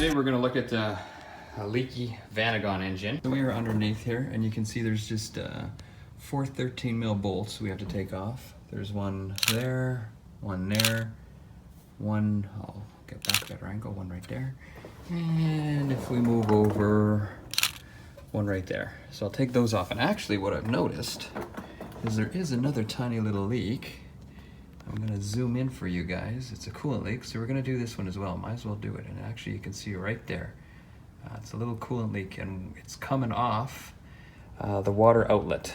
today we're going to look at a leaky Vanagon engine. So we are underneath here, and you can see there's just 4 13mm bolts we have to take off. There's one there, one there, one, I'll get back to better angle, one right there. And if we move over, one right there. So I'll take those off. And actually what I've noticed is there is another tiny little leak. I'm gonna zoom in for you guys. It's a coolant leak, so we're gonna do this one as well. Might as well do it. And actually you can see right there, it's a little coolant leak, and it's coming off the water outlet.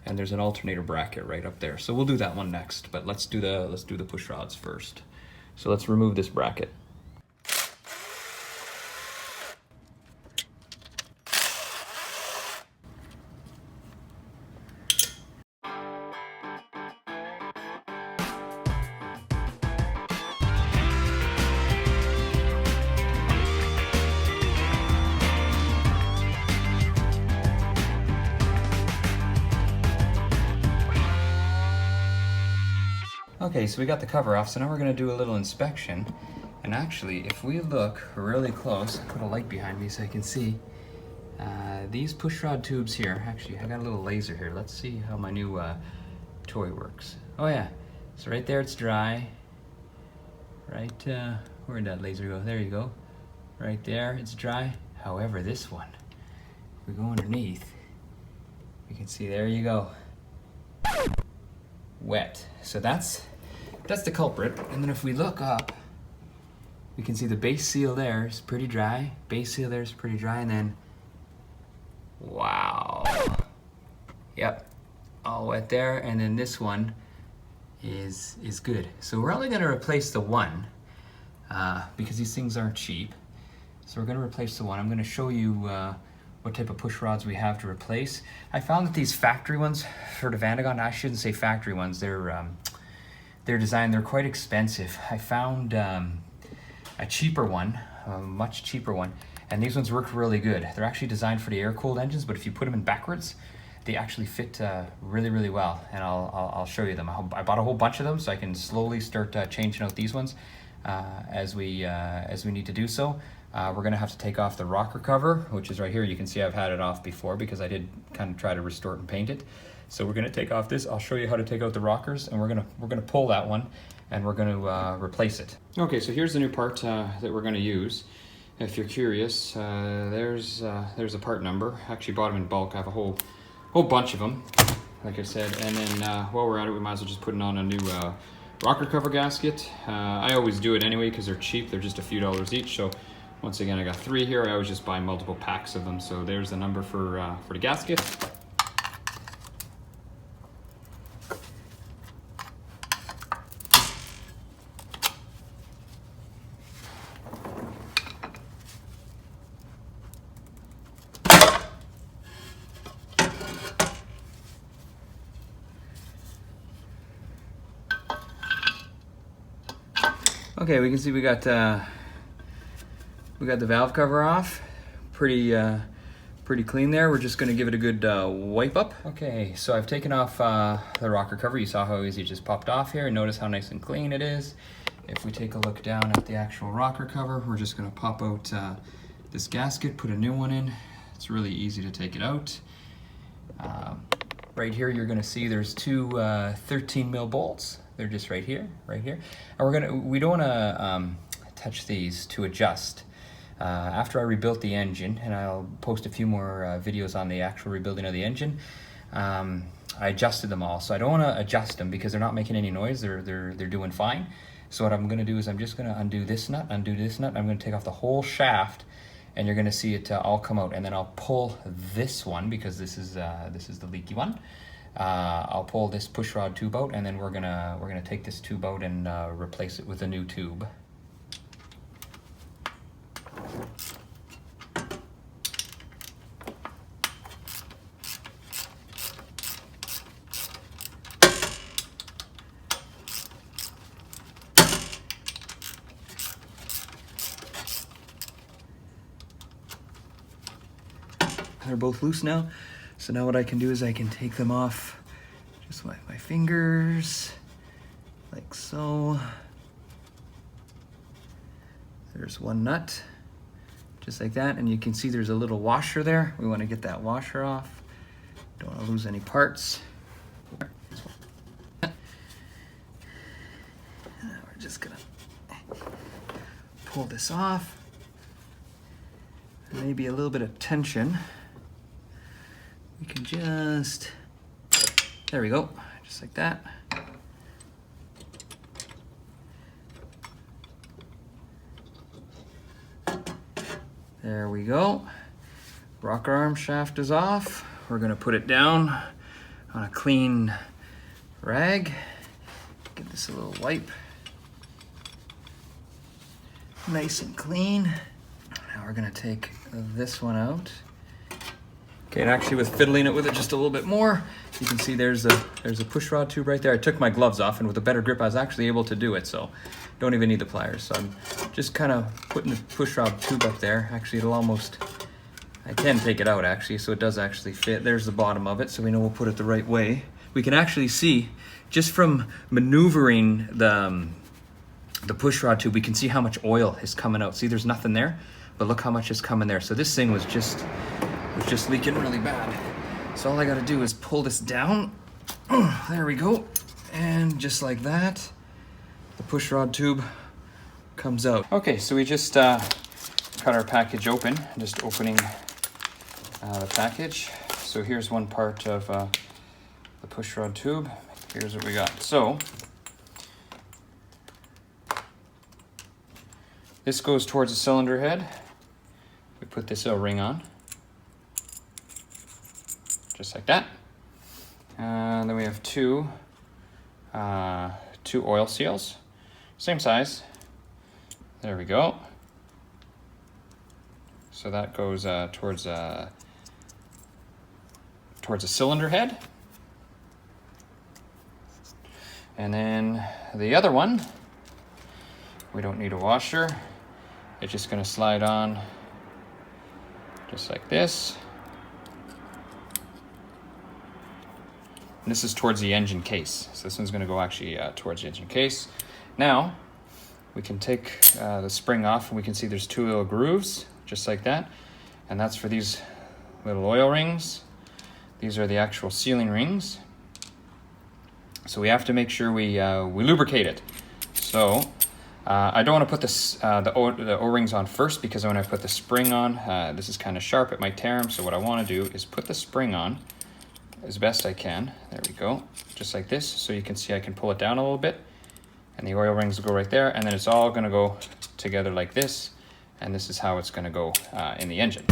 And there's an alternator bracket right up there. So we'll do that one next, but let's do the push rods first. So let's remove this bracket. Okay, so we got the cover off, so now we're going to do a little inspection. And actually, if we look really close, I'll put a light behind me so I can see. These pushrod tubes here, actually, I got a little laser here. Let's see how my new toy works. Oh yeah, so right there it's dry. Right, where'd that laser go? There you go. Right there, it's dry. However, this one, if we go underneath, we can see, there you go. Wet. So that's the culprit. And then if we look up, we can see the base seal there is pretty dry. Base seal there is pretty dry, and then, wow. Yep, all wet there. And then this one is good. So we're only gonna replace the one because these things aren't cheap. So we're gonna replace the one. I'm gonna show you what type of push rods we have to replace. I found that these factory ones for the Vanagon, I shouldn't say factory ones, they're designed, they're quite expensive. I found a cheaper one, a much cheaper one, and these ones work really good. They're actually designed for the air-cooled engines, but if you put them in backwards, they actually fit really, really well, and I'll show you them. I bought a whole bunch of them so I can slowly start changing out these ones as we need to do so. We're gonna have to take off the rocker cover, which is right here. You can see I've had it off before because I did kind of try to restore it and paint it. So we're gonna take off this. I'll show you how to take out the rockers, and we're gonna pull that one, and we're gonna replace it. Okay, so here's the new part that we're gonna use. If you're curious, there's a part number. I actually bought them in bulk. I have a whole bunch of them, like I said. And then while we're at it, we might as well just put on a new rocker cover gasket. I always do it anyway because they're cheap. They're just a few dollars each. So once again, I got 3 here. I always just buy multiple packs of them. So there's the number for the gasket. Okay, we can see we got the valve cover off, pretty clean there. We're just gonna give it a good wipe up. Okay, so I've taken off the rocker cover. You saw how easy it just popped off here, and notice how nice and clean it is. If we take a look down at the actual rocker cover, we're just gonna pop out this gasket, put a new one in. It's really easy to take it out. Right here, you're gonna see there's 2 13mm bolts. They're just right here, And we don't wanna touch these to adjust. After I rebuilt the engine, and I'll post a few more videos on the actual rebuilding of the engine, I adjusted them all. So I don't wanna adjust them because they're not making any noise, they're doing fine. So what I'm gonna do is I'm just gonna undo this nut, I'm gonna take off the whole shaft, and you're gonna see it all come out. And then I'll pull this one, because this is the leaky one. I'll pull this pushrod tube out, and then we're gonna take this tube out and replace it with a new tube. They're both loose now. So now what I can do is I can take them off just with my fingers, like so. There's one nut. just like that. And you can see there's a little washer there. We want to get that washer off. Don't want to lose any parts. We're just gonna pull this off. Maybe a little bit of tension. We can just, there we go, just like that. There we go. Rocker arm shaft is off. We're gonna put it down on a clean rag. Give this a little wipe. Nice and clean. Now we're gonna take this one out. Okay, and actually with fiddling it with it just a little bit more, you can see there's a pushrod tube right there. I took my gloves off, and with a better grip, I was actually able to do it, so don't even need the pliers. So I'm just kind of putting the pushrod tube up there. Actually, it'll almost, I can take it out actually, so it does actually fit. There's the bottom of it, so we know we'll put it the right way. We can actually see, just from maneuvering the pushrod tube, we can see how much oil is coming out. See, there's nothing there, but look how much is coming there. So this thing was just leaking really bad. So all I gotta do is pull this down. There we go. And just like that, the pushrod tube comes out. Okay, so we just cut our package open, just opening the package. So here's one part of the pushrod tube. Here's what we got. So this goes towards the cylinder head. We put this O-ring on, just like that. And then we have two oil seals, same size. There we go. So that goes towards the cylinder head. And then the other one, we don't need a washer. It's just gonna slide on just like this. And this is towards the engine case. So this one's gonna go actually towards the engine case. Now, we can take the spring off, and we can see there's two little grooves, just like that. And that's for these little oil rings. These are the actual sealing rings. So we have to make sure we lubricate it. So I don't want to put this, the O-rings on first, because when I put the spring on, this is kind of sharp, it might tear them. So what I want to do is put the spring on as best I can. There we go, just like this. So you can see I can pull it down a little bit, and the oil rings will go right there, and then it's all going to go together like this. And this is how it's going to go in the engine.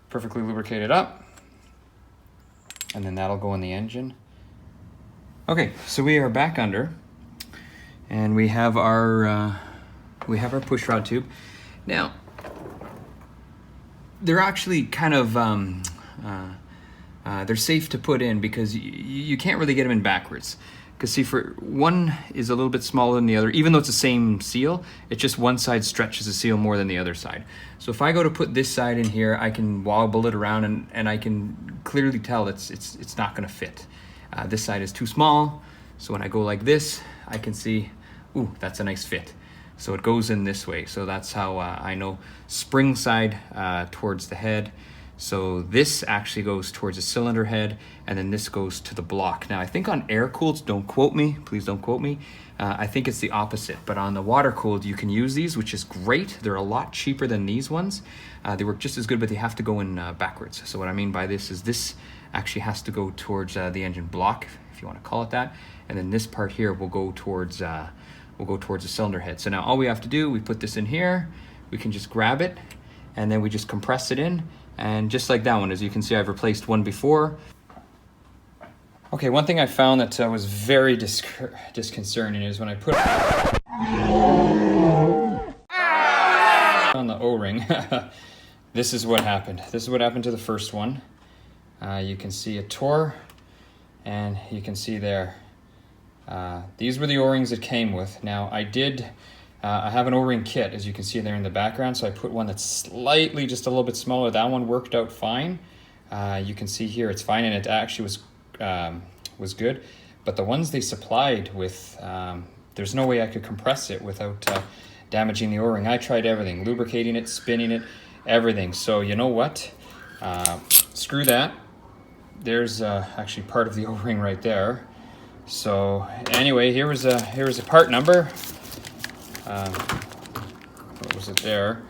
Perfectly lubricated up, and then that'll go in the engine. Okay, so we are back under, and we have our pushrod tube. Now, they're actually kind of they're safe to put in, because you can't really get them in backwards. Because see, for one is a little bit smaller than the other, even though it's the same seal, it's just one side stretches the seal more than the other side. So if I go to put this side in here, I can wobble it around, and I can clearly tell it's not gonna fit. This side is too small, so when I go like this, I can see, ooh, that's a nice fit. So it goes in this way. So that's how I know spring side towards the head. So this actually goes towards the cylinder head, and then this goes to the block. Now I think on air-cooled, don't quote me, please don't quote me, I think it's the opposite, but on the water-cooled you can use these, which is great. They're a lot cheaper than these ones. They work just as good, but they have to go in backwards. So what I mean by this is this actually has to go towards the engine block, if you want to call it that, and then this part here will go towards the cylinder head. So now all we have to do, we put this in here, we can just grab it, and then we just compress it in. And just like that one, as you can see, I've replaced one before. Okay, one thing I found that was very disconcerting is when I put on the O-ring, this is what happened. This is what happened to the first one. You can see it tore, and you can see there. These were the O-rings it came with. Now I have an O-ring kit, as you can see there in the background, so I put one that's slightly just a little bit smaller. That one worked out fine. You can see here it's fine, and it actually was good, but the ones they supplied with, there's no way I could compress it without damaging the O-ring. I tried everything, lubricating it, spinning it, everything. So you know what? Screw that. There's actually part of the O-ring right there. So anyway, here was a part number. What was it there?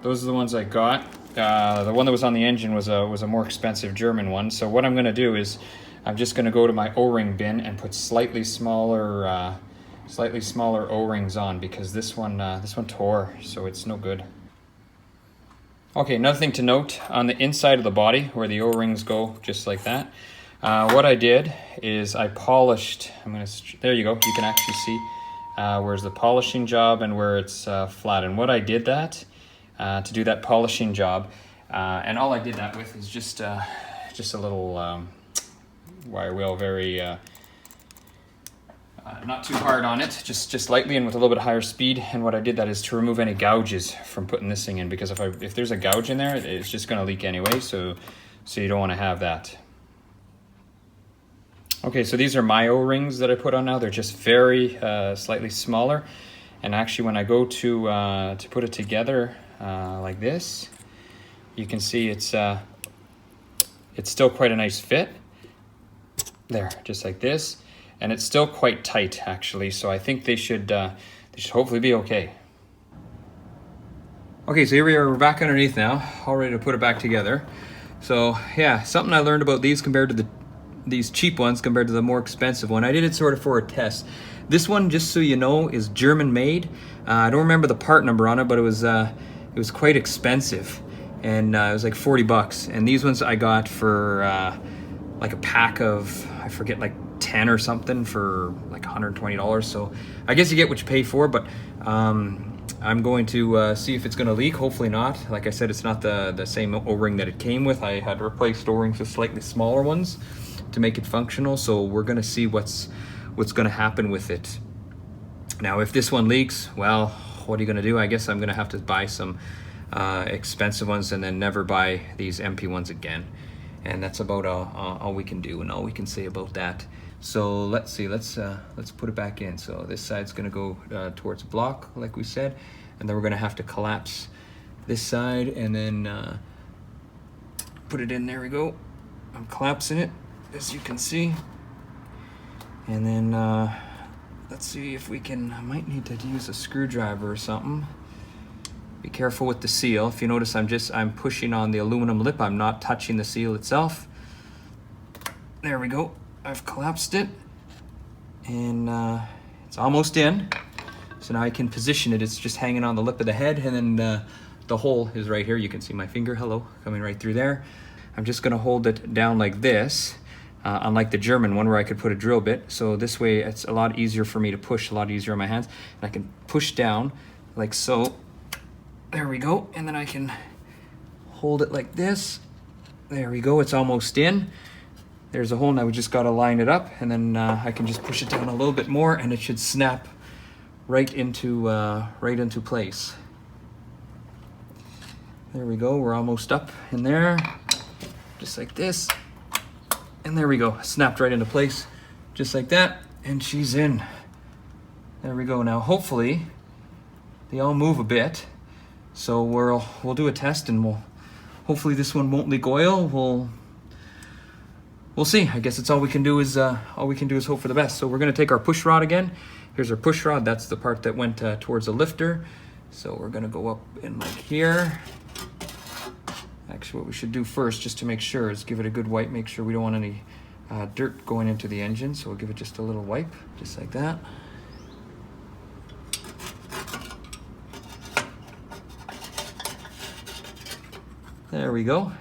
Those are the ones I got. The one that was on the engine was a more expensive German one. So what I'm going to do is I'm just going to go to my O-ring bin and put slightly smaller O-rings on, because this one tore, so it's no good. Okay, another thing to note, on the inside of the body where the O-rings go, just like that, what I did is I polished. There you go. You can actually see where's the polishing job and where it's flat. And what I did that to do that polishing job, and all I did that with is just a little wire wheel, very not too hard on it, just lightly and with a little bit higher speed. And what I did that is to remove any gouges from putting this thing in, because if there's a gouge in there, it's just going to leak anyway. So you don't want to have that. Okay, so these are my O-rings that I put on now. They're just very slightly smaller. And actually, when I go to put it together like this, you can see it's still quite a nice fit. There, just like this. And it's still quite tight, actually. So I think they should hopefully be okay. Okay, so here we are. We're back underneath now, all ready to put it back together. So yeah, something I learned about these compared to these cheap ones compared to the more expensive one. I did it sort of for a test. This one, just so you know, is German made. I don't remember the part number on it, but it was quite expensive, and it was like 40 bucks. And these ones I got for like a pack of, I forget, like 10 or something for like $120. So I guess you get what you pay for, but I'm going to see if it's going to leak. Hopefully not. Like I said, it's not the same O-ring that it came with. I had replaced O-rings with slightly smaller ones to make it functional. So we're going to see what's going to happen with it. Now, if this one leaks, well, what are you going to do? I guess I'm going to have to buy some expensive ones and then never buy these Empi ones again. And that's about all we can do and all we can say about that. So let's see, let's put it back in. So this side's gonna go towards block, like we said, and then we're gonna have to collapse this side and then put it in. There we go. I'm collapsing it, as you can see. And then let's see if we can, I might need to use a screwdriver or something. Be careful with the seal. If you notice, I'm pushing on the aluminum lip. I'm not touching the seal itself. There we go. I've collapsed it, and it's almost in. So now I can position it. It's just hanging on the lip of the head, and then the hole is right here. You can see my finger, hello, coming right through there. I'm just gonna hold it down like this, unlike the German one where I could put a drill bit. So this way it's a lot easier for me to push, a lot easier on my hands. And I can push down like so. There we go. And then I can hold it like this. There we go, it's almost in. There's a hole, now we just gotta line it up, and then I can just push it down a little bit more and it should snap right into place. There we go, we're almost up in there, just like this. And there we go, snapped right into place, just like that, and she's in. There we go. Now hopefully they all move a bit, so we'll do a test, and hopefully this one won't leak oil. We'll see. I guess it's all we can do is hope for the best. So we're gonna take our push rod again. Here's our push rod. That's the part that went towards the lifter. So we're gonna go up in like here. Actually, what we should do first, just to make sure, is give it a good wipe. Make sure we don't want any dirt going into the engine. So we'll give it just a little wipe, just like that. There we go.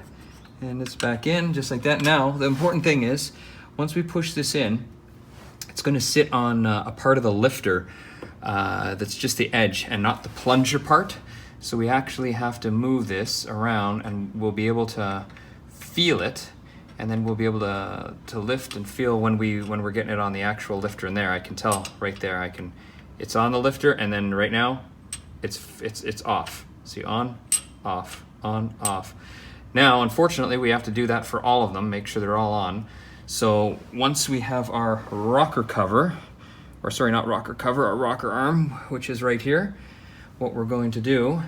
And it's back in, just like that. Now, the important thing is, once we push this in, it's gonna sit on a part of the lifter that's just the edge and not the plunger part. So we actually have to move this around, and we'll be able to feel it, and then we'll be able to lift and feel when we're getting it on the actual lifter in there. I can tell right there, it's on the lifter, and then right now, it's off. See, on, off, on, off. Now, unfortunately, we have to do that for all of them, make sure they're all on. So once we have our rocker cover, or sorry, not rocker cover, our rocker arm, which is right here, what we're going to do,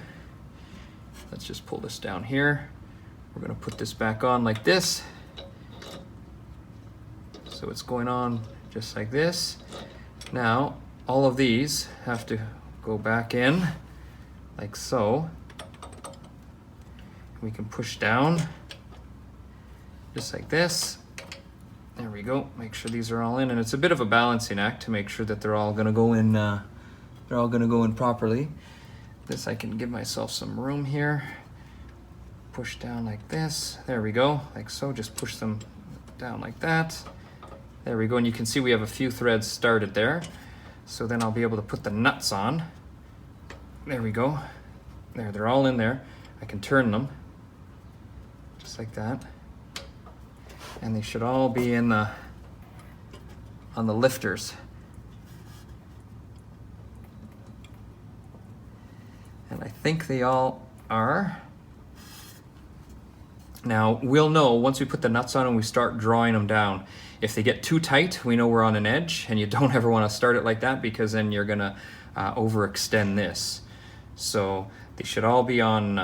let's just pull this down here. We're going to put this back on like this. So it's going on just like this. Now, all of these have to go back in like so. We can push down just like this. There we go. Make sure these are all in, and it's a bit of a balancing act to make sure that they're all going to go in. They're all going to go in properly. This I can give myself some room here. Push down like this. There we go, like so. Just push them down like that. There we go, and you can see we have a few threads started there. So then I'll be able to put the nuts on. There we go. There, they're all in there. I can turn them just like that. And they should all be in on the lifters. And I think they all are. Now, we'll know once we put the nuts on and we start drawing them down. If they get too tight, we know we're on an edge, and you don't ever want to start it like that because then you're gonna overextend this. So they should all be on,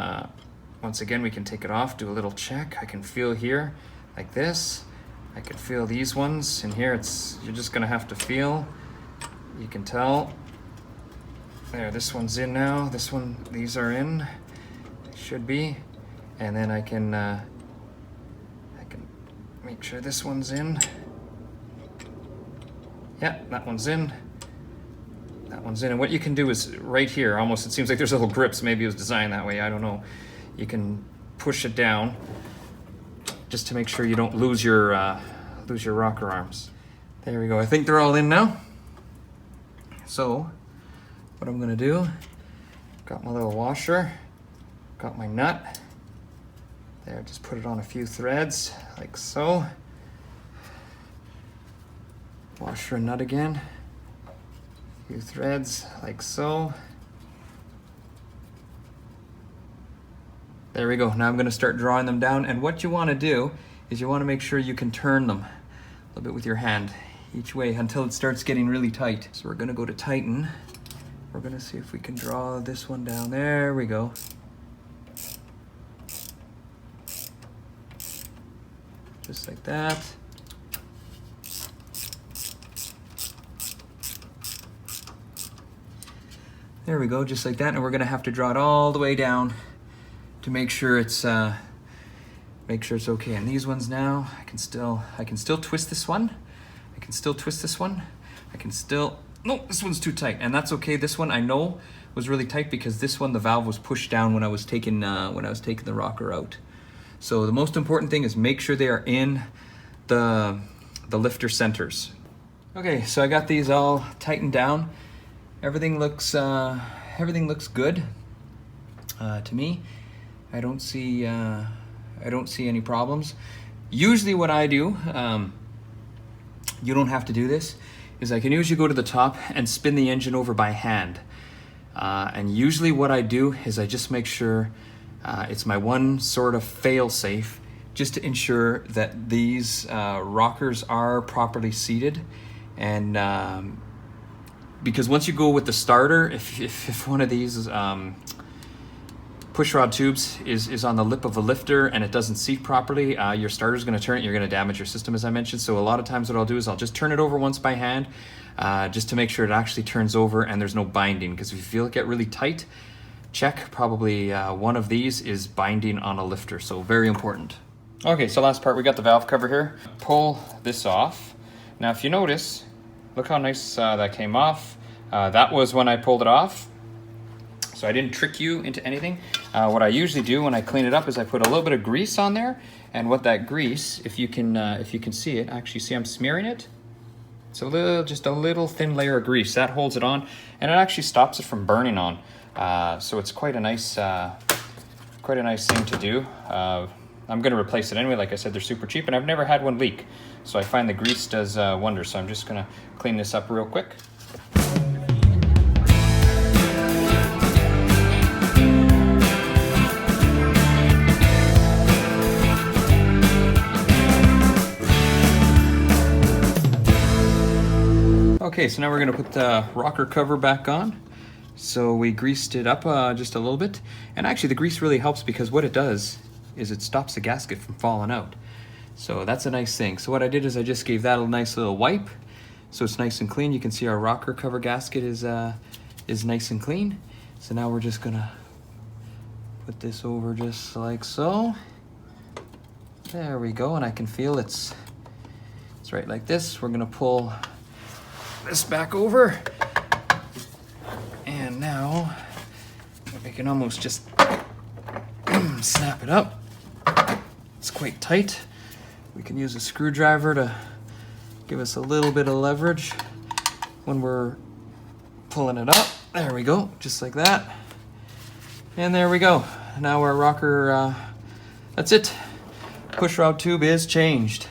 once again, we can take it off, do a little check. I can feel here, like this. I can feel these ones, and here you're just gonna have to feel. You can tell. There, this one's in now. This one, these are in. They should be. And then I can make sure this one's in. Yeah, that one's in. That one's in. And what you can do is right here, almost, it seems like there's little grips. Maybe it was designed that way, I don't know. You can push it down just to make sure you don't lose your rocker arms. There we go. I think they're all in now. So what I'm gonna do, got my little washer, got my nut. There, just put it on a few threads, like so. Washer and nut again. A few threads, like so. There we go. Now I'm going to start drawing them down. And what you want to do is you want to make sure you can turn them a little bit with your hand each way until it starts getting really tight. So we're going to go to tighten. We're going to see if we can draw this one down. There we go. Just like that. There we go, just like that. And we're gonna have to draw it all the way down to make sure it's okay. And these ones now, I can still twist this one. I can still twist this one. No, this one's too tight, and that's okay. This one I know was really tight because this one, the valve was pushed down when I was taking the rocker out. So the most important thing is make sure they are in the lifter centers. Okay, so I got these all tightened down. Everything looks good to me. I don't see any problems. Usually what I do, you don't have to do this, is I can usually go to the top and spin the engine over by hand. And usually what I do is I just make sure it's my one sort of fail-safe, just to ensure that these rockers are properly seated. And because once you go with the starter, if one of these pushrod tubes is on the lip of a lifter and it doesn't seat properly, your starter's going to turn it, you're going to damage your system, as I mentioned. So a lot of times what I'll do is I'll just turn it over once by hand, just to make sure it actually turns over and there's no binding. Because if you feel it get really tight, check, probably one of these is binding on a lifter, so very important. Okay, so last part, we got the valve cover here. Pull this off. Now if you notice, look how nice that came off. That was when I pulled it off, so I didn't trick you into anything. What I usually do when I clean it up is I put a little bit of grease on there, and what that grease, if you can see it, actually see I'm smearing it. It's just a little thin layer of grease that holds it on, and it actually stops it from burning on. So it's quite a nice thing to do. I'm going to replace it anyway. Like I said, they're super cheap, and I've never had one leak. So I find the grease does wonders. So I'm just going to clean this up real quick. Okay, so now we're gonna put the rocker cover back on. So we greased it up just a little bit. And actually the grease really helps because what it does is it stops the gasket from falling out. So that's a nice thing. So what I did is I just gave that a nice little wipe. So it's nice and clean. You can see our rocker cover gasket is nice and clean. So now we're just gonna put this over just like so. There we go, and I can feel it's right like this. We're gonna pull this back over. And now we can almost just snap it up. It's quite tight. We can use a screwdriver to give us a little bit of leverage when we're pulling it up. There we go, just like that. And there we go. Now our rocker, that's it. Pushrod tube is changed.